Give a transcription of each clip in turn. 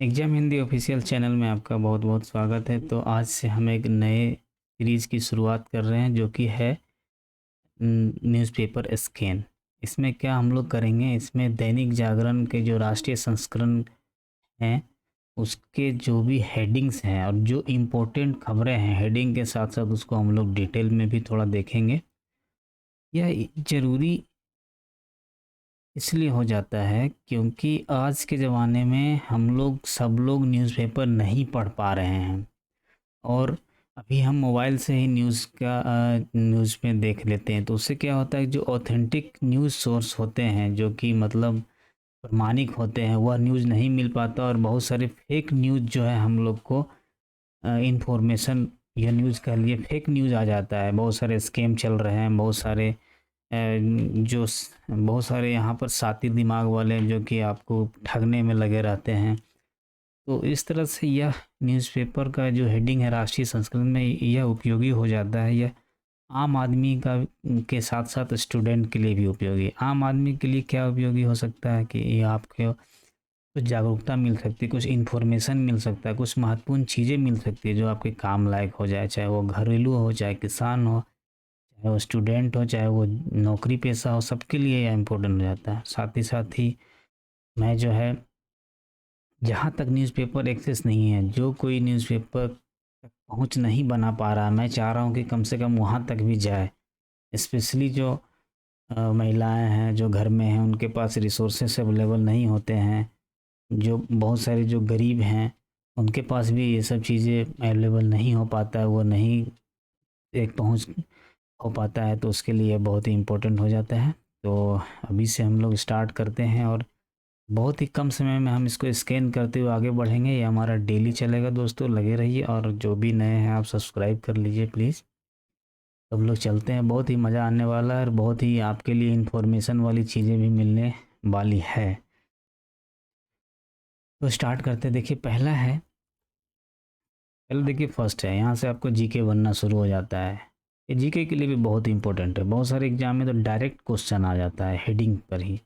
Exam Hindi official channel में आपका बहुत बहुत स्वागत है। तो आज से हम एक नए सीरीज़ की शुरुआत कर रहे हैं जो कि है न्यूज़पेपर स्कैन। इसमें क्या हम लोग करेंगे, इसमें दैनिक जागरण के जो राष्ट्रीय संस्करण हैं उसके जो भी हेडिंग्स हैं और जो इम्पोर्टेंट खबरें हैं हेडिंग के साथ साथ उसको हम लोग डिटेल में भी थोड़ा देखेंगे। यह ज़रूरी इसलिए हो जाता है क्योंकि आज के ज़माने में हम लोग सब लोग न्यूज़पेपर नहीं पढ़ पा रहे हैं और अभी हम मोबाइल से ही न्यूज़ में देख लेते हैं। तो उससे क्या होता है, जो ऑथेंटिक न्यूज़ सोर्स होते हैं जो कि मतलब प्रामाणिक होते हैं वह न्यूज़ नहीं मिल पाता और बहुत सारे फेक न्यूज़ जो है हम लोग को इंफॉर्मेशन या न्यूज़ कह लिए फेक न्यूज़ आ जाता है। बहुत सारे स्कैम चल रहे हैं, बहुत सारे यहाँ पर साथी दिमाग वाले हैं जो कि आपको ठगने में लगे रहते हैं। तो इस तरह से यह न्यूज़पेपर का जो हेडिंग है राष्ट्रीय संस्करण में यह उपयोगी हो जाता है। यह आम आदमी का के साथ साथ स्टूडेंट के लिए भी उपयोगी। आम आदमी के लिए क्या उपयोगी हो सकता है कि ये आपको कुछ जागरूकता मिल सकती है, कुछ इन्फॉर्मेशन मिल सकता है, कुछ महत्वपूर्ण चीज़ें मिल सकती है जो आपके काम लायक हो जाए, चाहे वो घरेलू हो, चाहे किसान हो, चाहे वो स्टूडेंट हो, चाहे वो नौकरी पेशा हो, सबके लिए यह इम्पोर्टेंट हो जाता है। साथ ही मैं जो है, जहाँ तक न्यूज़पेपर एक्सेस नहीं है, जो कोई न्यूज़पेपर तक पहुँच नहीं बना पा रहा, मैं चाह रहा हूँ कि कम से कम वहाँ तक भी जाए। स्पेशली जो महिलाएं हैं जो घर में हैं उनके पास रिसोर्सेस अवेलेबल नहीं होते हैं, जो बहुत सारे जो गरीब हैं उनके पास भी ये सब चीज़ें अवेलेबल नहीं हो पाता है, वो नहीं एक पहुँच हो पाता है, तो उसके लिए बहुत ही इम्पोर्टेंट हो जाता है। तो अभी से हम लोग स्टार्ट करते हैं और बहुत ही कम समय में हम इसको स्कैन करते हुए आगे बढ़ेंगे। ये हमारा डेली चलेगा दोस्तों, लगे रहिए और जो भी नए हैं आप सब्सक्राइब कर लीजिए प्लीज़। सब लोग चलते हैं, बहुत ही मज़ा आने वाला है और बहुत ही आपके लिए इन्फॉर्मेशन वाली चीज़ें भी मिलने वाली है। तो स्टार्ट करते हैं। देखिए पहला है, पहले देखिए फर्स्ट है, यहाँ से आपको जीके बनना शुरू हो जाता है। ये जीके के लिए भी बहुत इंपॉर्टेंट है, बहुत सारे एग्जाम में तो डायरेक्ट क्वेश्चन आ जाता है हेडिंग पर ही।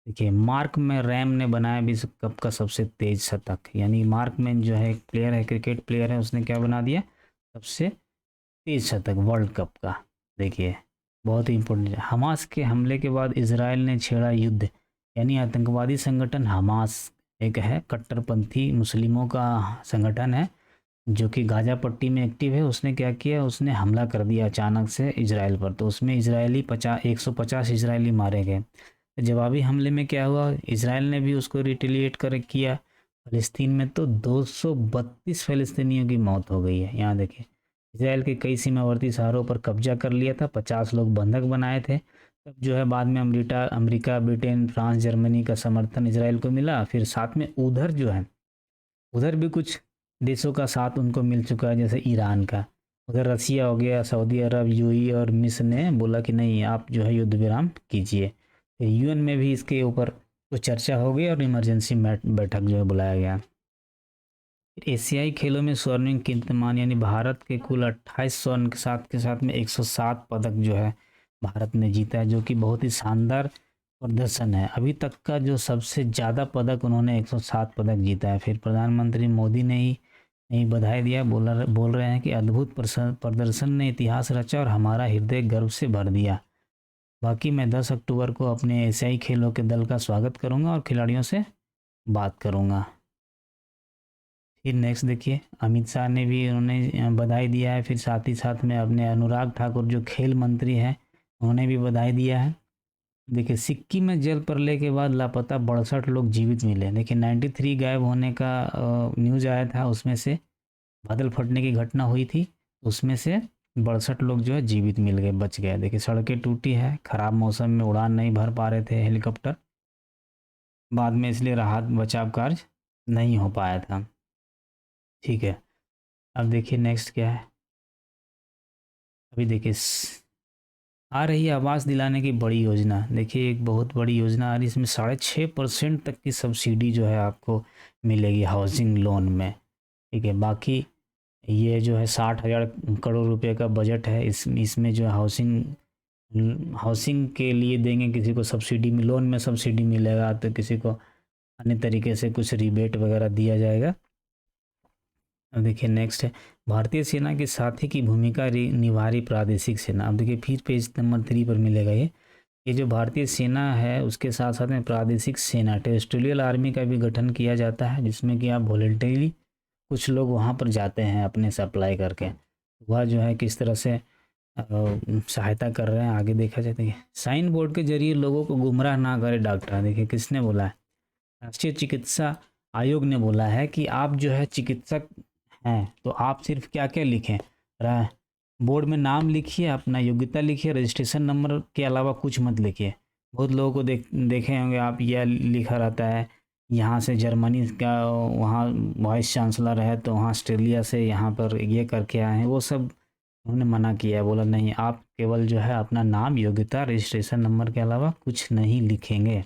देखिए मार्क में रैम ने बनाया विश्व कप का सबसे तेज शतक, यानी मार्क में जो है एक प्लेयर है, क्रिकेट प्लेयर है, उसने क्या बना दिया, सबसे तेज शतक वर्ल्ड कप का। देखिए बहुत ही इंपॉर्टेंट है। हमास के हमले के बाद इसराइल ने छेड़ा युद्ध, यानी आतंकवादी संगठन हमास एक है, कट्टरपंथी मुस्लिमों का संगठन है जो कि गाजा पट्टी में एक्टिव है। उसने क्या किया, उसने हमला कर दिया अचानक से इजराइल पर। तो उसमें इजरायली 150 इजरायली मारे गए। जवाबी हमले में क्या हुआ, इसराइल ने भी उसको रिटेलिएट कर किया। फ़लस्तीन में तो 232 फ़लस्तीनियों की मौत हो गई है। यहाँ देखिए इसराइल के कई सीमावर्ती शहरों पर कब्जा कर लिया था, 50 लोग बंधक बनाए थे। तब जो है बाद में अमेरिका, ब्रिटेन, फ्रांस, जर्मनी का समर्थन इसराइल को मिला। फिर साथ में उधर जो है, उधर भी कुछ देशों का साथ उनको मिल चुका है, जैसे ईरान का। उधर रसिया हो गया, सऊदी अरब, यूएई और मिस्र ने बोला कि नहीं आप जो है युद्ध विराम कीजिए। फिर यूएन में भी इसके ऊपर कुछ चर्चा हो गई और इमरजेंसी बैठक जो है बुलाया गया। एशियाई खेलों में स्वर्णिम कीर्तिमान, यानी भारत के कुल 28 स्वर्ण के साथ में 107 पदक जो है भारत ने जीता है, जो कि बहुत ही शानदार प्रदर्शन है। अभी तक का जो सबसे ज़्यादा पदक उन्होंने 107 पदक जीता है। फिर प्रधानमंत्री मोदी ने ही नहीं बधाई दिया, बोल रहे हैं कि अद्भुत प्रदर्शन ने इतिहास रचा और हमारा हृदय गर्व से भर दिया। बाकी मैं 10 अक्टूबर को अपने एशियाई खेलों के दल का स्वागत करूंगा और खिलाड़ियों से बात करूंगा। फिर नेक्स्ट देखिए, अमित शाह ने भी उन्होंने बधाई दिया है। फिर साथ ही साथ में अपने अनुराग ठाकुर जो खेल मंत्री हैं उन्होंने भी बधाई दिया है। देखिए सिक्किम में जल प्रलय के बाद लापता 62 लोग जीवित मिले। देखिए 93 गायब होने का न्यूज़ आया था, उसमें से बादल फटने की घटना हुई थी, उसमें से 62 लोग जो है जीवित मिल गए, बच गए। देखिए सड़कें टूटी है, ख़राब मौसम में उड़ान नहीं भर पा रहे थे हेलीकॉप्टर बाद में, इसलिए राहत बचाव कार्य नहीं हो पाया था। ठीक है, अब देखिए नेक्स्ट क्या है। अभी देखिए आ रही है आवास दिलाने की बड़ी योजना। देखिए एक बहुत बड़ी योजना आ रही है, इसमें 6.5% तक की सब्सिडी जो है आपको मिलेगी हाउसिंग लोन में। ठीक है, बाकी ये जो है 60,000 करोड़ रुपए का बजट है। इसमें जो है हाउसिंग के लिए देंगे, किसी को सब्सिडी में लोन में सब्सिडी मिलेगा, तो किसी को अन्य तरीके से कुछ रिबेट वगैरह दिया जाएगा। अब देखिए नेक्स्ट है, भारतीय सेना के साथी की भूमिका निभा रही प्रादेशिक सेना। अब देखिए फिर पेज नंबर 3 पर मिलेगा ये जो भारतीय सेना है उसके साथ साथ में प्रादेशिक सेना टेरिटोरियल आर्मी का भी गठन किया जाता है, जिसमें कि आप वॉलंटरीली कुछ लोग वहाँ पर जाते हैं अपने से अप्लाई करके, वह जो है किस तरह से सहायता कर रहे हैं आगे देखा जाए। देखिए साइन बोर्ड के जरिए लोगों को गुमराह ना करे डॉक्टर। देखिए किसने बोला है, राष्ट्रीय चिकित्सा आयोग ने बोला है कि आप जो है चिकित्सक हैं तो आप सिर्फ क्या क्या लिखें, बोर्ड में नाम लिखिए, अपना योग्यता लिखिए, रजिस्ट्रेशन नंबर के अलावा कुछ मत लिखिए। बहुत लोगों को देखे होंगे आप, यह लिखा रहता है यहाँ से जर्मनी का, वहाँ वाइस चांसलर है तो वहाँ ऑस्ट्रेलिया से यहाँ पर ये करके आए हैं, वो सब उन्होंने मना किया है, बोला नहीं आप केवल जो है अपना नाम, योग्यता, रजिस्ट्रेशन नंबर के अलावा कुछ नहीं लिखेंगे।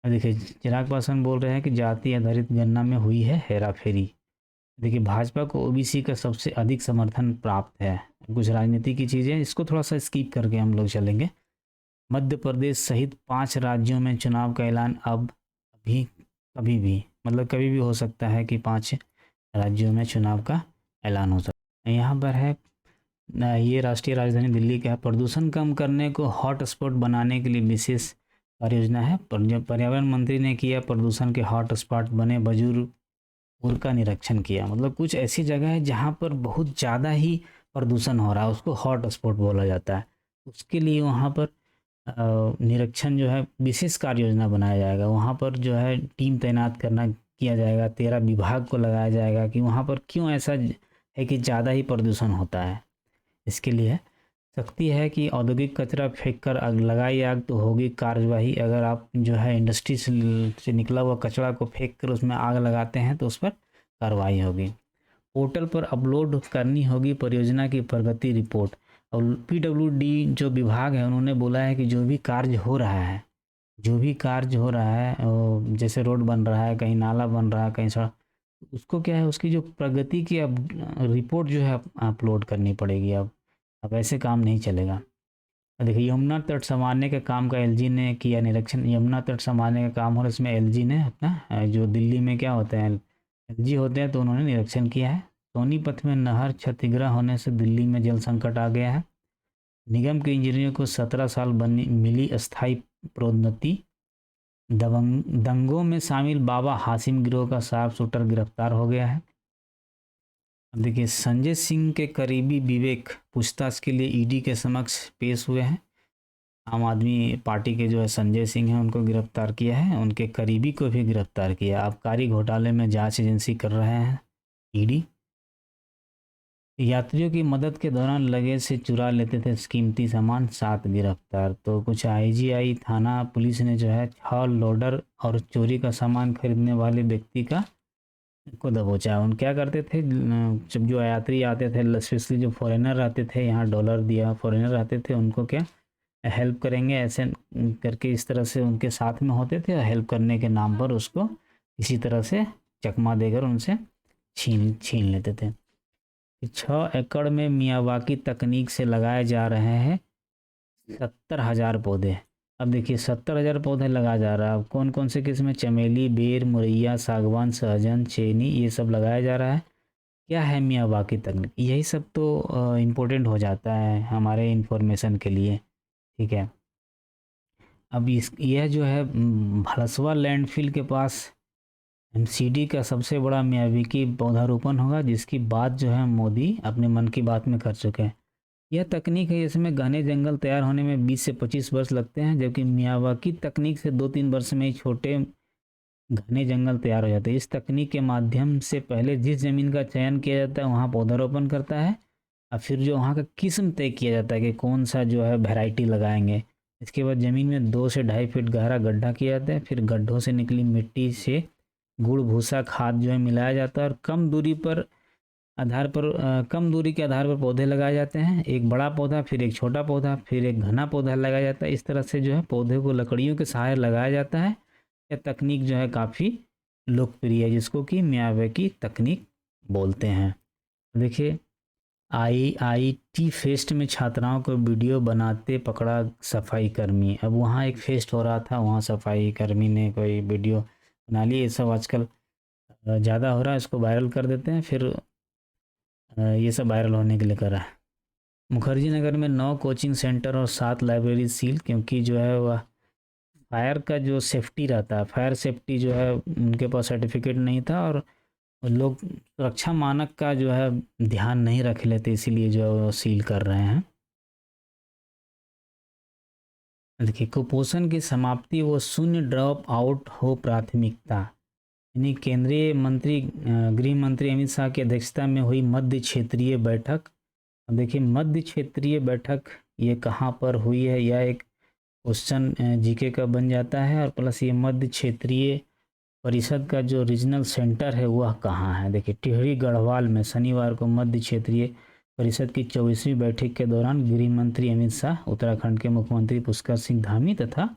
देखिए चिराग पासवान बोल रहे हैं कि जाति आधारित गणना में हुई है हेराफेरी। देखिए भाजपा को ओबीसी का सबसे अधिक समर्थन प्राप्त है। कुछ राजनीति की चीज़ें, इसको थोड़ा सा स्किप करके हम लोग चलेंगे। मध्य प्रदेश सहित 5 राज्यों में चुनाव का ऐलान अब अभी कभी भी, मतलब कभी भी हो सकता है कि 5 राज्यों में चुनाव का ऐलान हो सकता है। यहाँ पर है ये राष्ट्रीय राजधानी दिल्ली का प्रदूषण कम करने को हॉट स्पॉट बनाने के लिए विशेष परियोजना है। पर्यावरण मंत्री ने किया प्रदूषण के हॉट स्पॉट बने बुजुर्ग का निरीक्षण किया। मतलब कुछ ऐसी जगह है जहाँ पर बहुत ज़्यादा ही प्रदूषण हो रहा है, उसको हॉट स्पॉट बोला जाता है। उसके लिए वहाँ पर निरीक्षण जो है विशेष कार्य योजना बनाया जाएगा। वहाँ पर जो है टीम तैनात करना किया जाएगा, 13 विभाग को लगाया जाएगा कि वहाँ पर क्यों ऐसा है कि ज़्यादा ही प्रदूषण होता है। इसके लिए सख्ती है कि औद्योगिक कचरा फेंक कर आग लगाई आग तो होगी कार्यवाही। अगर आप जो है इंडस्ट्री से निकला हुआ कचरा को फेंक कर उसमें आग लगाते हैं तो उस पर कार्रवाई होगी। पोर्टल पर अपलोड करनी होगी परियोजना की प्रगति रिपोर्ट। और पीडब्ल्यूडी जो विभाग है उन्होंने बोला है कि जो भी कार्य हो रहा है, जैसे रोड बन रहा है, कहीं नाला बन रहा है, कहीं सड़क, उसको क्या है उसकी जो प्रगति की अब रिपोर्ट जो है अपलोड करनी पड़ेगी। अब ऐसे काम नहीं चलेगा। देखिए यमुना तट संवारने के काम का एलजी ने किया निरीक्षण। यमुना तट संवारने का काम हो रहा है, इसमें एलजी ने अपना जो दिल्ली में क्या होते हैं एलजी होते हैं, तो उन्होंने निरीक्षण किया है। सोनीपत में नहर क्षतिग्रस्त होने से दिल्ली में जल संकट आ गया है। निगम के इंजीनियरों को 17 साल मिली अस्थायी प्रोन्नति। दंगों में शामिल बाबा हाशिम गिरोह का शार्प शूटर गिरफ्तार हो गया है। अब देखिए संजय सिंह के करीबी विवेक पूछताछ के लिए ईडी के समक्ष पेश हुए हैं। आम आदमी पार्टी के जो है संजय सिंह हैं उनको गिरफ्तार किया है, उनके करीबी को भी गिरफ्तार किया। आबकारी घोटाले में जांच एजेंसी कर रहे हैं ईडी। यात्रियों की मदद के दौरान लगेज से चुरा लेते थे कीमती सामान, 7 गिरफ्तार। तो कुछ आईजीआई थाना पुलिस ने जो है 6 लोडर और चोरी का सामान खरीदने वाले व्यक्ति को दबोचा। उन क्या करते थे, जब जो यात्री आते थे, स्पेशली जो फॉरेनर आते थे, यहाँ डॉलर दिया फॉरेनर आते थे, उनको क्या हेल्प करेंगे ऐसे करके इस तरह से उनके साथ में होते थे, और हेल्प करने के नाम पर उसको इसी तरह से चकमा देकर उनसे छीन लेते थे। 6 एकड़ में मियावाकी तकनीक से लगाए जा रहे हैं 70,000 पौधे। अब देखिए 70,000 पौधे लगाया जा रहा है। अब कौन कौन से किस्म, चमेली, बेर, मुरैया, सागवान, सहजन, चेनी, ये सब लगाया जा रहा है। क्या है मियावाकी तकनीक, यही सब तो इम्पोर्टेंट हो जाता है हमारे इन्फॉर्मेशन के लिए, ठीक है। अब यह जो है भलसवा लैंडफिल के पास एमसीडी का सबसे बड़ा मियावाकी पौधारोपण होगा, जिसकी बात जो है मोदी अपने मन की बात में कर चुके हैं। यह तकनीक है इसमें घने जंगल तैयार होने में 20 से 25 वर्ष लगते हैं, जबकि मियावाकी तकनीक से 2-3 वर्ष में ही छोटे घने जंगल तैयार हो जाते हैं। इस तकनीक के माध्यम से पहले जिस ज़मीन का चयन किया जाता है वहाँ पौधारोपण करता है, और फिर जो वहाँ का किस्म तय किया जाता है कि कौन सा जो है वैरायटी लगाएंगे। इसके बाद ज़मीन में 2 से 2.5 फीट गहरा गड्ढा किया जाता है, फिर गड्ढों से निकली मिट्टी से गुड़ भूसा खाद जो है मिलाया जाता है, और कम दूरी के आधार पर पौधे लगाए जाते हैं। एक बड़ा पौधा, फिर एक छोटा पौधा, फिर एक घना पौधा लगाया जाता है। इस तरह से जो है पौधे को लकड़ियों के सहारे लगाया जाता है। यह तकनीक जो है काफ़ी लोकप्रिय है, जिसको कि मियावाकी तकनीक बोलते हैं। देखिए IIT फेस्ट में छात्राओं को वीडियो बनाते पकड़ा सफाई कर्मी। अब वहाँ एक फेस्ट हो रहा था, वहाँ सफाई कर्मी ने कोई वीडियो मनाली, ये सब आजकल ज़्यादा हो रहा है, इसको वायरल कर देते हैं, फिर ये सब वायरल होने के लिए कर रहा है। मुखर्जी नगर में 9 कोचिंग सेंटर और 7 लाइब्रेरी सील, क्योंकि जो है वह फायर का जो सेफ्टी रहता है, फायर सेफ्टी जो है उनके पास सर्टिफिकेट नहीं था, और लोग सुरक्षा मानक का जो है ध्यान नहीं रख लेते, इसीलिए जो है वो सील कर रहे हैं। देखिए, कुपोषण की समाप्ति व शून्य ड्रॉप आउट हो प्राथमिकता, यानी केंद्रीय मंत्री गृह मंत्री अमित शाह की अध्यक्षता में हुई मध्य क्षेत्रीय बैठक। अब देखिए, मध्य क्षेत्रीय बैठक ये कहाँ पर हुई है, यह एक क्वेश्चन जीके का बन जाता है, और प्लस ये मध्य क्षेत्रीय परिषद का जो रीजनल सेंटर है वह कहाँ है। देखिए, टिहरी गढ़वाल में शनिवार को मध्य क्षेत्रीय परिषद की 24वीं बैठक के दौरान गृह मंत्री अमित शाह, उत्तराखंड के मुख्यमंत्री पुष्कर सिंह धामी तथा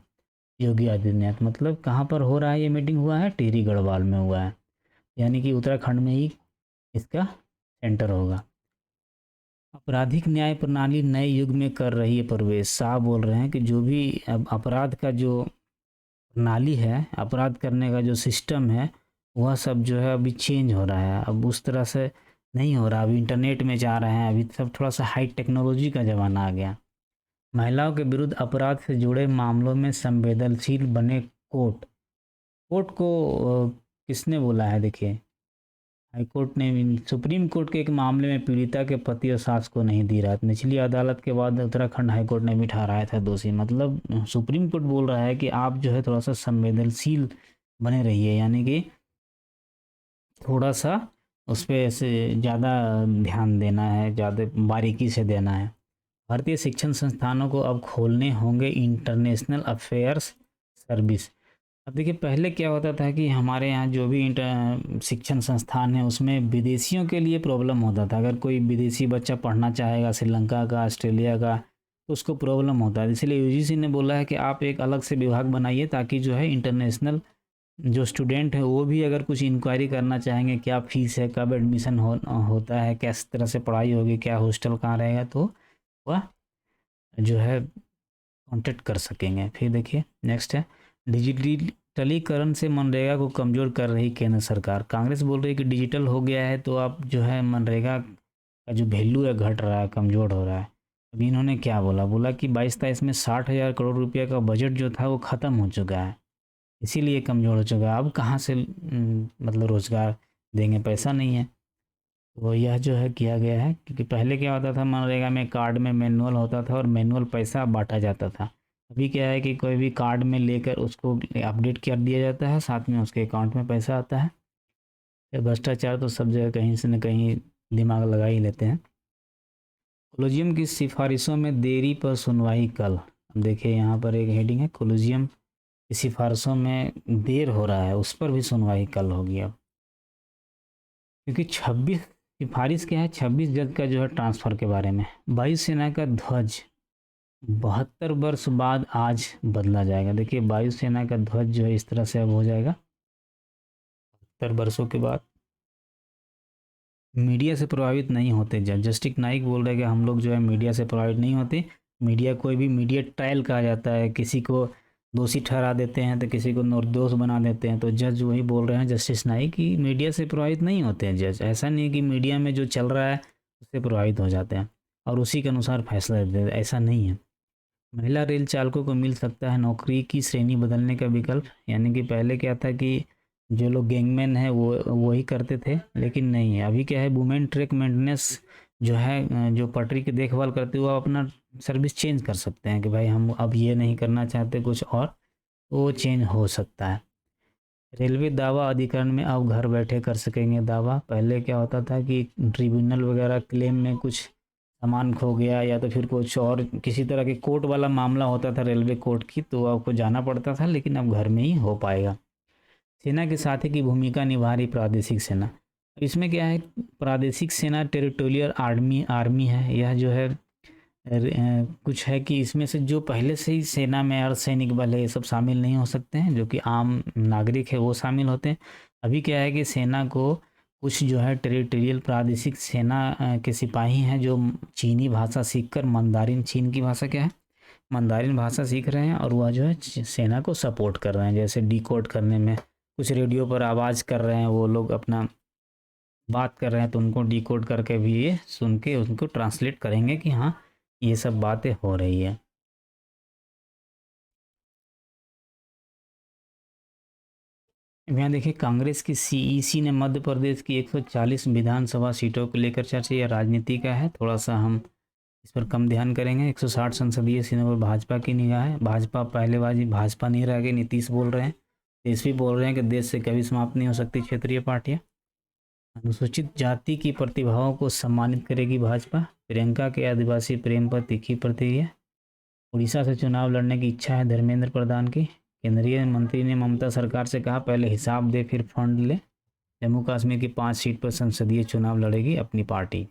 योगी आदित्यनाथ, मतलब कहाँ पर हो रहा है ये मीटिंग, हुआ है टिहरी गढ़वाल में हुआ है, यानी कि उत्तराखंड में ही इसका सेंटर होगा। आपराधिक न्याय प्रणाली नए युग में कर रही है प्रवेश, शाह बोल रहे हैं कि जो भी अब अपराध का जो प्रणाली है, अपराध करने का जो सिस्टम है, वह सब जो है अभी चेंज हो रहा है, अब उस तरह से नहीं हो रहा, अभी इंटरनेट में जा रहे हैं, अभी सब थोड़ा सा हाई टेक्नोलॉजी का ज़माना आ गया। महिलाओं के विरुद्ध अपराध से जुड़े मामलों में संवेदनशील बने कोर्ट। कोर्ट को किसने बोला है? देखिए, हाईकोर्ट ने सुप्रीम कोर्ट के एक मामले में पीड़िता के पति और सास को नहीं दी राहत, निचली अदालत के बाद उत्तराखंड हाईकोर्ट ने भी ठहराया था दोषी। मतलब सुप्रीम कोर्ट बोल रहा है कि आप जो है थोड़ा सा संवेदनशील बने रहिए, यानी कि थोड़ा सा उस पर ऐसे ज़्यादा ध्यान देना है, ज़्यादा बारीकी से देना है। भारतीय शिक्षण संस्थानों को अब खोलने होंगे इंटरनेशनल अफेयर्स सर्विस। अब देखिए, पहले क्या होता था कि हमारे यहाँ जो भी शिक्षण संस्थान है उसमें विदेशियों के लिए प्रॉब्लम होता था। अगर कोई विदेशी बच्चा पढ़ना चाहेगा श्रीलंका का, ऑस्ट्रेलिया का, तो उसको प्रॉब्लम होता है। इसलिए यूजीसी ने बोला है कि आप एक अलग से विभाग बनाइए, ताकि जो है इंटरनेशनल जो स्टूडेंट है वो भी अगर कुछ इंक्वायरी करना चाहेंगे, क्या फ़ीस है, कब एडमिशन होता है, किस तरह से पढ़ाई होगी, क्या हॉस्टल कहाँ रहेगा, तो वह जो है कॉन्टेक्ट कर सकेंगे। फिर देखिए नेक्स्ट है, डिजिटलीकरण से मनरेगा को कमज़ोर कर रही केंद्र सरकार। कांग्रेस बोल रही है कि डिजिटल हो गया है तो आप जो है मनरेगा का जो वैल्यू है घट रहा है, कमज़ोर हो रहा है। अभी इन्होंने क्या बोला, बोला कि 22-23 में 60,000 करोड़ रुपये का बजट जो था वो ख़त्म हो चुका है, इसीलिए कमज़ोर हो चुका है। अब कहाँ से मतलब रोज़गार देंगे, पैसा नहीं है। तो यह जो है किया गया है, क्योंकि पहले क्या होता था, मनरेगा में कार्ड में मैनुअल होता था और मैनुअल पैसा बांटा जाता था। अभी क्या है कि कोई भी कार्ड में लेकर उसको अपडेट कर दिया जाता है, साथ में उसके अकाउंट में पैसा आता है। ये भ्रष्टाचार तो सब जगह कहीं से न कहीं दिमाग लगा ही लेते हैं। कोलोजियम की सिफारिशों में देरी पर सुनवाई कल। अब देखिए, यहाँ पर एक हेडिंग है, कोलोजियम की सिफारिशों में देर हो रहा है, उस पर भी सुनवाई कल होगी। अब क्योंकि 26 सिफारिश क्या है, 26 जज का जो है ट्रांसफ़र के बारे में। वायुसेना का ध्वज 72 वर्ष बाद आज बदला जाएगा। देखिए, वायुसेना का ध्वज जो है इस तरह से अब हो जाएगा 72 वर्षों के बाद। मीडिया से प्रभावित नहीं होते जज, जस्टिस नाइक बोल रहे हैं कि हम लोग जो है मीडिया से प्रभावित नहीं होते। मीडिया, कोई भी मीडिया ट्रायल कहा जाता है, किसी को दोषी ठहरा देते हैं तो किसी को निर्दोष बना देते हैं, तो जज वही बोल रहे हैं जस्टिस नाइक कि मीडिया से प्रभावित नहीं होते हैं जज। ऐसा नहीं है कि मीडिया में जो चल रहा है उससे प्रभावित हो जाते हैं और उसी के अनुसार फैसला देते हैं, ऐसा नहीं है। महिला रेल चालकों को मिल सकता है नौकरी की श्रेणी बदलने का विकल्प, यानी कि पहले क्या था कि जो लोग गैंगमैन है वो वही करते थे, लेकिन नहीं है। अभी क्या है, वुमेन ट्रैक मेंटेनेंस जो है, जो पटरी की देखभाल करते हुए अपना सर्विस चेंज कर सकते हैं कि भाई हम अब ये नहीं करना चाहते कुछ और, तो वो चेंज हो सकता है। रेलवे दावा अधिकरण में अब घर बैठे कर सकेंगे दावा। पहले क्या होता था कि ट्रिब्यूनल वगैरह क्लेम में कुछ सामान खो गया या तो फिर कुछ और किसी तरह के कोर्ट वाला मामला होता था रेलवे कोर्ट की, तो आपको जाना पड़ता था, लेकिन अब घर में ही हो पाएगा। सेना के साथी की भूमिका निभा रही प्रादेशिक सेना। इसमें क्या है, प्रादेशिक सेना टेरिटोरियल आर्मी है। यह जो है कुछ है कि इसमें से जो पहले से ही सेना में अर्धसैनिक बल है ये सब शामिल नहीं हो सकते हैं, जो कि आम नागरिक है वो शामिल होते हैं। अभी क्या है कि सेना को कुछ जो है टेरिटोरियल प्रादेशिक सेना के सिपाही हैं जो चीनी भाषा सीखकर मंदारिन, चीन की भाषा क्या है, मंदारिन भाषा सीख रहे हैं, और वह जो है सेना को सपोर्ट कर रहे हैं, जैसे डिकोड करने में कुछ रेडियो पर आवाज़ कर रहे हैं, वो लोग अपना बात कर रहे हैं, तो उनको डिकोड करके भी ये सुन के उनको ट्रांसलेट करेंगे कि हाँ ये सब बातें हो रही है। यहाँ देखिए, कांग्रेस की सीईसी ने मध्य प्रदेश की 140 विधानसभा सीटों को लेकर चर्चा, या राजनीति का है, थोड़ा सा हम इस पर कम ध्यान करेंगे। 160 संसदीय सीटों पर भाजपा की निगाह है। भाजपा पहलेबाजी, भाजपा नहीं रह गई, नीतीश बोल रहे हैं, तेजस्वी बोल रहे हैं कि देश से कभी समाप्त नहीं हो सकती क्षेत्रीय पार्टियां। अनुसूचित जाति की प्रतिभाओं को सम्मानित करेगी भाजपा। प्रियंका के आदिवासी प्रेम पर तीखी प्रतिक्रिया। उड़ीसा से चुनाव लड़ने की इच्छा है धर्मेंद्र प्रधान की। केंद्रीय मंत्री ने ममता सरकार से कहा पहले हिसाब दे फिर फंड ले। जम्मू कश्मीर की 5 सीट पर संसदीय चुनाव लड़ेगी अपनी पार्टी।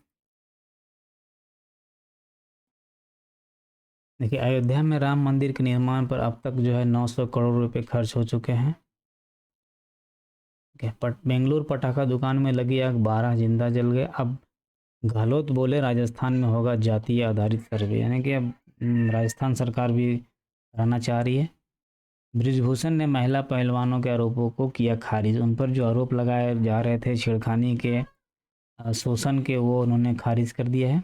देखिए, अयोध्या में राम मंदिर के निर्माण पर अब तक जो है 900 करोड़ रुपए खर्च हो चुके हैं। बेंगलुरु पटाखा दुकान में लगी आग, 12 जिंदा जल गए। अब गहलोत बोले राजस्थान में होगा जातीय आधारित सर्वे, यानी कि अब राजस्थान सरकार भी कराना चाह रही है। बृजभूषण ने महिला पहलवानों के आरोपों को किया खारिज। उन पर जो आरोप लगाए जा रहे थे छेड़खानी के, शोषण के, वो उन्होंने खारिज कर दिया है।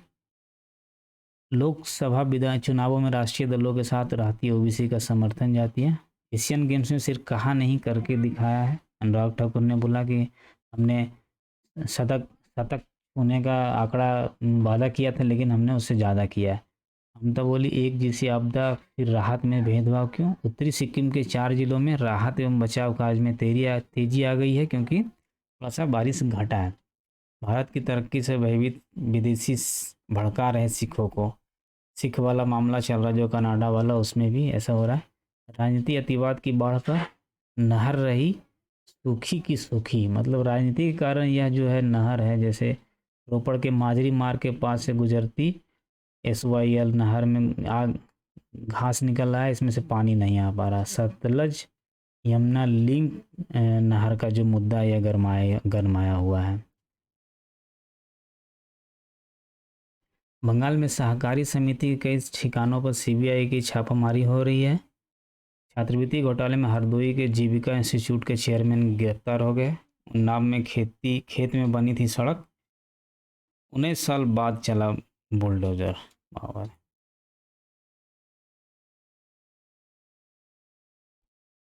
लोकसभा विधान चुनावों में राष्ट्रीय दलों के साथ रहती ओबीसी का समर्थन जाती है। एशियन गेम्स में सिर्फ कहा नहीं करके दिखाया है। अनुराग ठाकुर ने बोला कि हमने शतक शतक होने का आंकड़ा वादा किया था, लेकिन हमने उससे ज़्यादा किया है। ममता बोली एक जैसी आपदा फिर राहत में भेदभाव क्यों। उत्तरी सिक्किम के 4 जिलों में राहत एवं बचाव कार्य में तेजी आ गई है, क्योंकि थोड़ा सा बारिश घटा है। भारत की तरक्की से भयभीत विदेशी भड़का रहे सिखों को। सिख वाला मामला चल रहा जो कनाडा वाला, उसमें भी ऐसा हो रहा है। राजनीति अतिवाद की बाढ़ पर नहर रही सूखी की सूखी, मतलब राजनीति के कारण यह जो है नहर है, जैसे रोपड़ के माजरी मार्ग के पास से गुजरती SYL नहर में आग घास निकल रहा है, इसमें से पानी नहीं आ पा रहा। सतलज यमुना लिंक नहर का जो मुद्दा है यह गरमाया हुआ है। बंगाल में सहकारी समिति के कई ठिकानों पर CBI की छापामारी हो रही है। छात्रवृत्ति घोटाले में हरदोई के जीविका इंस्टीट्यूट के चेयरमैन गिरफ्तार हो गए। उन्नाव में खेत में बनी थी सड़क, 19 साल बाद चला बुलडोजर।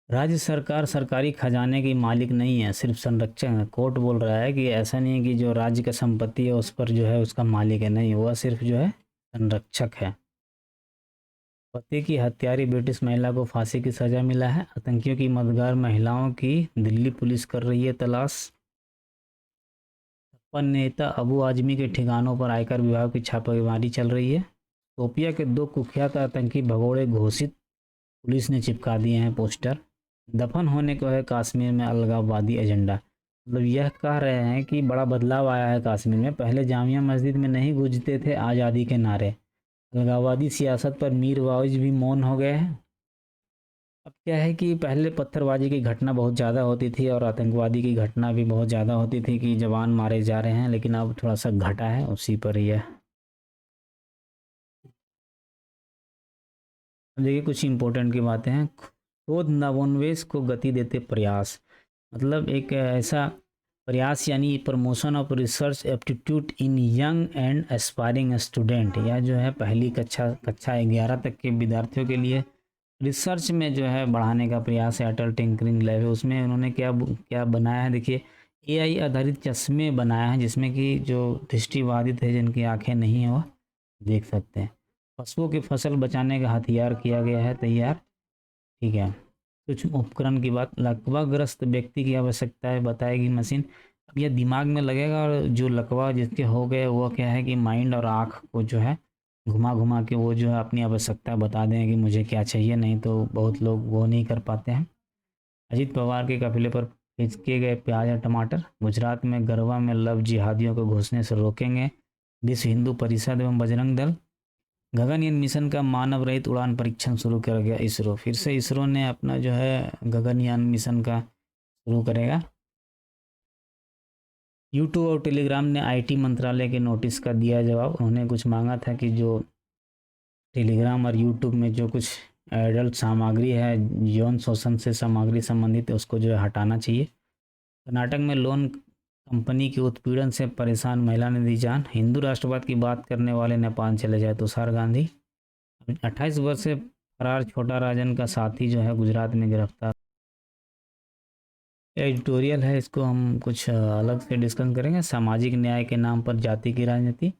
राज्य सरकार सरकारी खजाने की मालिक नहीं है, सिर्फ संरक्षक है। कोर्ट बोल रहा है कि ऐसा नहीं है कि जो राज्य का संपत्ति है उस पर जो है उसका मालिक है, नहीं, वह सिर्फ जो है संरक्षक है। पति की हत्यारी ब्रिटिश महिला को फांसी की सजा मिला है। आतंकियों की मददगार महिलाओं की दिल्ली पुलिस कर रही है तलाश। पर नेता अबू आजमी के ठिकानों पर आयकर विभाग की छापेमारी चल रही है। शोपिया के 2 कुख्यात आतंकी भगोड़े घोषित, पुलिस ने चिपका दिए हैं पोस्टर। दफन होने को है कश्मीर में अलगाववादी एजेंडा, मतलब यह कह रहे हैं कि बड़ा बदलाव आया है कश्मीर में। पहले जामिया मस्जिद में नहीं गूंजते थे आज़ादी के नारे। अलगाववादी सियासत पर मीर वाइज भी मौन हो गए हैं। अब क्या है कि पहले पत्थरबाजी की घटना बहुत ज़्यादा होती थी और आतंकवादी की घटना भी बहुत ज़्यादा होती थी कि जवान मारे जा रहे हैं, लेकिन अब थोड़ा सा घटा है, उसी पर ही है। अब देखिए कुछ इंपॉर्टेंट की बातें हैं। शोध नवोन्मेष को गति देते प्रयास, मतलब एक ऐसा प्रयास यानी promotion of research aptitude in young and aspiring student, या जो है पहली कक्षा 11 तक के विद्यार्थियों के लिए रिसर्च में जो है बढ़ाने का प्रयास है। अटल टिंकरिंग लैब है, उसमें उन्होंने क्या क्या बनाया है, देखिए AI आधारित चश्मे बनाया है, जिसमें कि जो दृष्टिबाधित है जिनकी आंखें नहीं है वह देख सकते हैं। पशुओं की फसल बचाने का हथियार किया गया है तैयार, ठीक है। कुछ उपकरण की बात, लकवाग्रस्त व्यक्ति की आवश्यकता है बताएगी मशीन। अब यह दिमाग में लगेगा, और जो लकवा जिसके हो गए वो क्या है कि माइंड और आँख को जो है घुमा घुमा के वो जो है अपनी आवश्यकता बता दें कि मुझे क्या चाहिए, नहीं तो बहुत लोग वो नहीं कर पाते हैं। अजीत पवार के काफिले पर फेंके गए प्याज और टमाटर। गुजरात में गरबा में लव जिहादियों को घुसने से रोकेंगे विश्व हिंदू परिषद एवं बजरंग दल। गगनयान मिशन का मानव रहित उड़ान परीक्षण शुरू कर गया इसरो। फिर से इसरो ने अपना जो है गगनयान मिशन का शुरू करेगा। यूट्यूब और टेलीग्राम ने IT मंत्रालय के नोटिस का दिया जवाब। उन्होंने कुछ मांगा था कि जो टेलीग्राम और यूट्यूब में जो कुछ एडल्ट सामग्री है, यौन शोषण से सामग्री संबंधित उसको जो है हटाना चाहिए। कर्नाटक में लोन कंपनी के उत्पीड़न से परेशान महिला ने दी जान। हिंदू राष्ट्रवाद की बात करने वाले नेपाल चले जाए तुषार गांधी। 28 वर्ष से फरार छोटा राजन का साथी जो है गुजरात में गिरफ्तार। एडिटोरियल है, इसको हम कुछ अलग से डिस्कस करेंगे। सामाजिक न्याय के नाम पर जाति की राजनीति,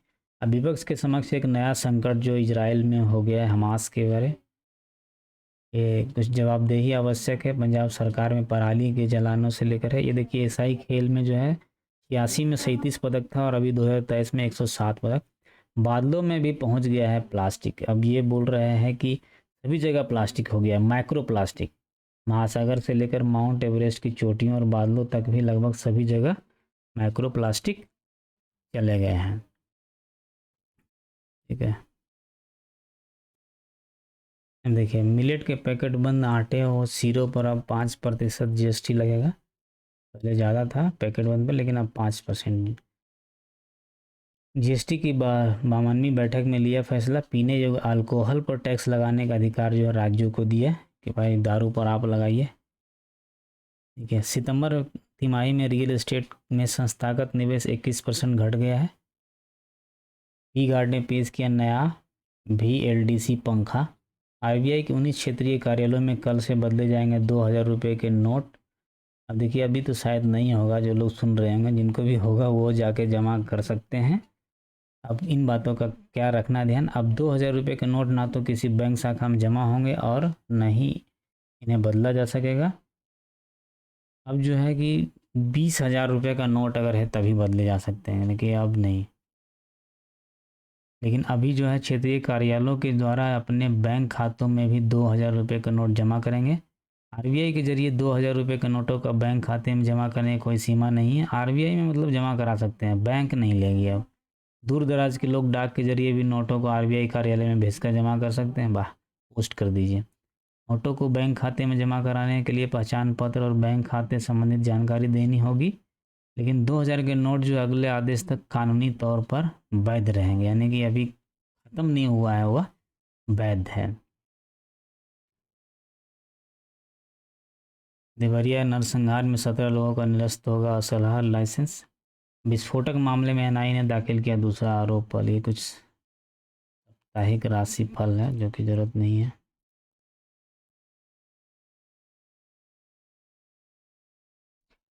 अब विपक्ष के समक्ष एक नया संकट जो इजराइल में हो गया है हमास के बारे, ये कुछ जवाबदेही आवश्यक है। पंजाब सरकार में पराली के जलानों से लेकर है। ये देखिए एसआई खेल में जो है 86 में 37 पदक था और अभी 2023 में 107 पदक। बादलों में भी पहुंच गया है प्लास्टिक। अब ये बोल रहे हैं कि सभी जगह प्लास्टिक हो गया है, माइक्रो प्लास्टिक। महासागर से लेकर माउंट एवरेस्ट की चोटियों और बादलों तक भी लगभग सभी जगह माइक्रो प्लास्टिक चले गए हैं। ठीक है, देखिए मिलेट के पैकेट बंद आटे और सीरो पर अब 5% जीएसटी लगेगा। पहले ज़्यादा था पैकेट बंद पर, लेकिन अब 5% जीएसटी की 52वीं बैठक में लिया फैसला। पीने योग्य अल्कोहल पर टैक्स लगाने का अधिकार जो है राज्यों को दिया कि भाई दारू पर आप लगाइए। ठीक है, सितंबर तिमाही में रियल एस्टेट में संस्थागत निवेश 21% घट गया है। वी गार्ड ने पेश किया नया VLDC पंखा। आरबीआई के 19 क्षेत्रीय कार्यालयों में कल से बदले जाएंगे 2000 रुपये के नोट। अब देखिए अभी तो शायद नहीं होगा, जो लोग सुन रहे होंगे, जिनको भी होगा वो जाके जमा कर सकते हैं। अब इन बातों का क्या रखना ध्यान, अब 2000 रुपये के नोट ना तो किसी बैंक शाखा में जमा होंगे और न ही इन्हें बदला जा सकेगा। अब जो है कि 20,000 रुपये का नोट अगर है तभी बदले जा सकते हैं, लेकिन अब नहीं। लेकिन अभी जो है क्षेत्रीय कार्यालयों के द्वारा अपने बैंक खातों में भी 2000 रुपये का नोट जमा करेंगे। आरबीआई के जरिए 2000 रुपये के नोटों का बैंक खाते में जमा करने की कोई सीमा नहीं है। आरबीआई में मतलब जमा करा सकते हैं, बैंक नहीं लेगी। अब दूर दराज के लोग डाक के जरिए भी नोटों को आरबीआई कार्यालय में भेजकर जमा कर सकते हैं। वाह, पोस्ट कर दीजिए। नोटों को बैंक खाते में जमा कराने के लिए पहचान पत्र और बैंक खाते संबंधित जानकारी देनी होगी। लेकिन 2000 के नोट जो अगले आदेश तक कानूनी तौर पर वैध रहेंगे, यानी कि अभी ख़त्म नहीं हुआ है, वह वैध है। देवरिया नरसंहार में 17 लोगों का निरस्त होगा असलहा लाइसेंस। विस्फोटक मामले में एनआई ने दाखिल किया दूसरा आरोप पर। ये कुछ साप्ताहिक राशि फल है जो कि जरूरत नहीं है।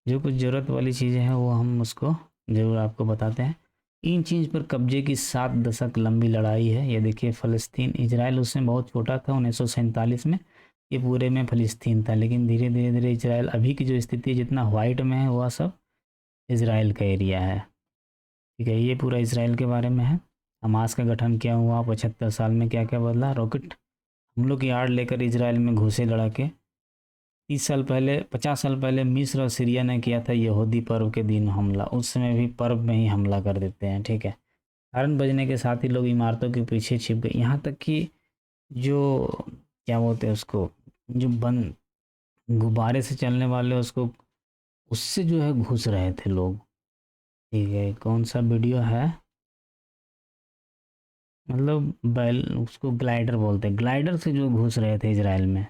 जो कुछ ज़रूरत वाली चीज़ें हैं वो हम उसको ज़रूर आपको बताते हैं। इन चीज़ पर कब्जे की 7 दशक लंबी लड़ाई है। ये देखिए फ़लस्तीन इजराइल उसमें बहुत छोटा था 1947 में, ये पूरे में फ़लस्तीन था। लेकिन धीरे धीरे धीरे इजराइल अभी की जो स्थिति है, जितना वाइट में है वह सब इजराइल का एरिया है। ठीक है, ये पूरा इजराइल के बारे में है। हमास का गठन क्या हुआ, 75 साल में क्या क्या बदला। रॉकेट हमलों की आड़ लेकर इजराइल में घुसे लड़ाके। 50 साल पहले मिस्र और सीरिया ने किया था यहूदी पर्व के दिन हमला। उस समय भी पर्व में ही हमला कर देते हैं। ठीक है, हॉर्न बजने के साथ ही लोग इमारतों के पीछे छिप गए। यहाँ तक कि जो क्या बोलते हैं उसको, जो बंद गुब्बारे से चलने वाले उसको, उससे जो है घुस रहे थे लोग। ठीक है, कौन सा वीडियो है, मतलब बैल उसको ग्लाइडर बोलते हैं, ग्लाइडर से जो घुस रहे थे इजराइल में।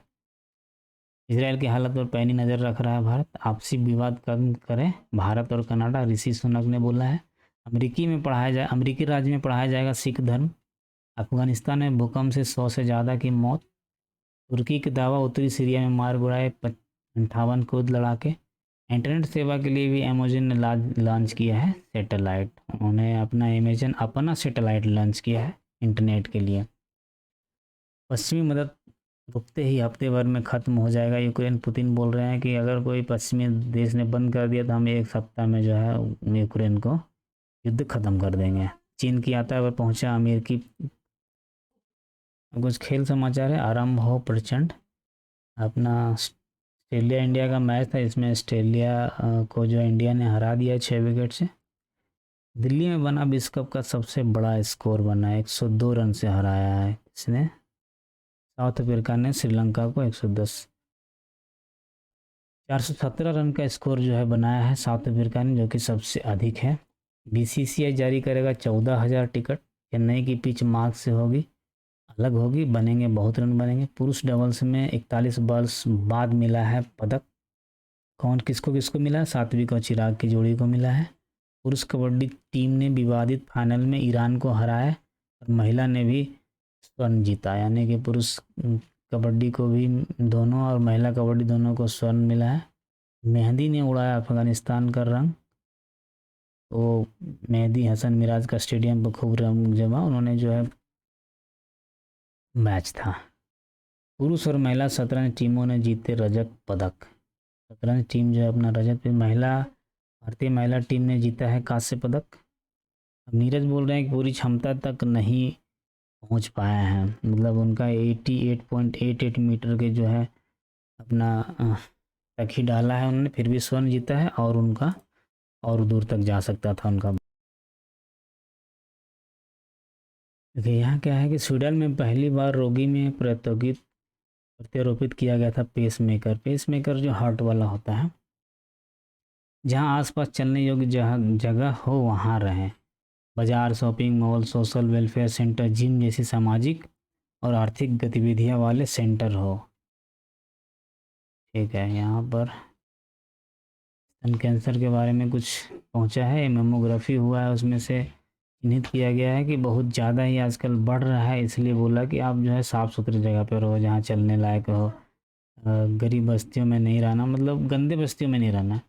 इजराइल की हालत पर पैनी नज़र रख रहा है भारत। आपसी विवाद कम करें भारत और कनाडा, ऋषि सुनक ने बोला है। अमेरिकी राज्य में पढ़ाया जाएगा सिख धर्म। अफगानिस्तान में भूकंप से 100 से ज़्यादा की मौत। तुर्की का दावा, उत्तरी सीरिया में मार गिराए 58 कूद लड़ाके। इंटरनेट सेवा के लिए भी अमेजन ने लॉन्च किया है सैटेलाइट। उन्होंने अपना सैटेलाइट लॉन्च किया है इंटरनेट के लिए। पश्चिमी मदद रुकते ही हफ्ते भर में ख़त्म हो जाएगा यूक्रेन। पुतिन बोल रहे हैं कि अगर कोई पश्चिमी देश ने बंद कर दिया तो हम 1 सप्ताह में जो है यूक्रेन को युद्ध ख़त्म कर देंगे। चीन की यात्रा पर पहुंचा अमेरिकी। कुछ खेल समाचार है। आरंभ हो प्रचंड। अपना ऑस्ट्रेलिया इंडिया का मैच था, इसमें ऑस्ट्रेलिया को जो इंडिया ने हरा दिया 6 विकेट से। दिल्ली में बना विश्व कप का सबसे बड़ा स्कोर बना, 102 रन से हराया है इसने। साउथ अफ्रीका ने श्रीलंका को 110 417 रन का स्कोर जो है बनाया है साउथ अफ्रीका ने, जो कि सबसे अधिक है। बीसीसीआई जारी करेगा 14,000 टिकट। चेन्नई की पिच मार्ग से होगी। अलग होगी, बनेंगे बहुत रन बनेंगे। पुरुष डबल्स में 41 वर्ष बाद मिला है पदक। कौन किसको किसको मिला है? सात्विक और चिराग की जोड़ी को मिला है। पुरुष कबड्डी टीम ने विवादित फाइनल में ईरान को हराया और महिला ने भी स्वर्ण जीता, यानी कि पुरुष कबड्डी को भी दोनों और महिला कबड्डी दोनों को स्वर्ण मिला है। मेहंदी ने उड़ाया अफगानिस्तान का रंग। तो मेहदी हसन मिराज का स्टेडियम पर खूब रंग जमा, उन्होंने जो है मैच था। पुरुष और महिला शतरंज टीमों ने जीते रजत पदक। शतरंज टीम जो है अपना रजत पे, महिला भारतीय महिला टीम ने जीता है कांस्य पदक। अब नीरज बोल रहे हैं कि पूरी क्षमता तक नहीं पहुंच पाया है, मतलब उनका 88.88 मीटर के जो है अपना तक ही डाला है उन्होंने, फिर भी स्वर्ण जीता है और उनका और दूर तक जा सकता था उनका। देखिए यहाँ क्या है कि स्वीडन में पहली बार रोगी में प्रत्यारोपित किया गया था पेसमेकर। पेसमेकर जो हार्ट वाला होता है, जहाँ आसपास चलने योग्य जगह हो वहाँ रहें। बाजार, shopping mall, social welfare centre, gym जैसी सामाजिक और आर्थिक गतिविधियाँ वाले सेंटर हो। ठीक है, यहाँ पर स्तन कैंसर के बारे में कुछ पहुँचा है, मेमोग्राफी हुआ है, उसमें से चिन्हित किया गया है कि बहुत ज़्यादा ही आजकल बढ़ रहा है, इसलिए बोला कि आप जो है साफ़ सुथरी जगह पर रहो जहाँ चलने लायक हो। गरीब बस्तियों में नहीं रहना, मतलब गंदे बस्तियों में नहीं रहना।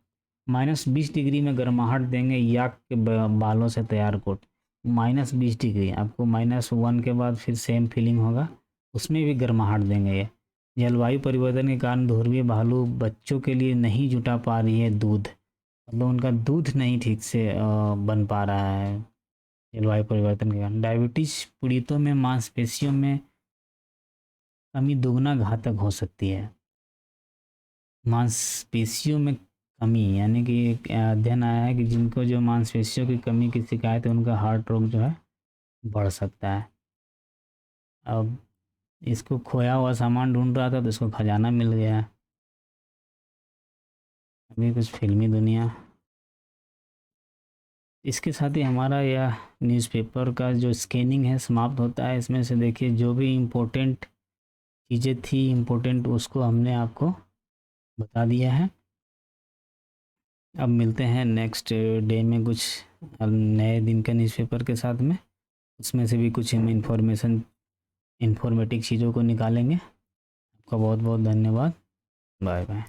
-20 डिग्री में गर्माहट देंगे याक के बालों से तैयार कोट। -20 डिग्री, आपको -1 के बाद फिर सेम फीलिंग होगा, उसमें भी गर्माहट देंगे ये। जलवायु परिवर्तन के कारण ध्रुवीय भालू बच्चों के लिए नहीं जुटा पा रही है दूध, मतलब उनका दूध नहीं ठीक से बन पा रहा है जलवायु परिवर्तन के कारण। डायबिटीज पीड़ितों में मांसपेशियों में कमी दुगना घातक हो सकती है। मांसपेशियों में कमी, यानी कि एक अध्ययन आया है कि जिनको जो मांसपेशियों की कमी की शिकायत है उनका हार्ट रोग जो है बढ़ सकता है। अब इसको खोया हुआ सामान ढूंढ रहा था तो इसको खजाना मिल गया। अभी कुछ फिल्मी दुनिया। इसके साथ ही हमारा यह न्यूज़पेपर का जो स्कैनिंग है समाप्त होता है। इसमें से देखिए जो भी इम्पोर्टेंट चीज़ें थी इम्पोर्टेंट, उसको हमने आपको बता दिया है। अब मिलते हैं नेक्स्ट डे में कुछ नए दिन का न्यूज़पेपर के साथ में, उसमें से भी कुछ हम इन्फॉर्मेटिव चीज़ों को निकालेंगे। आपका बहुत बहुत धन्यवाद। Bye bye.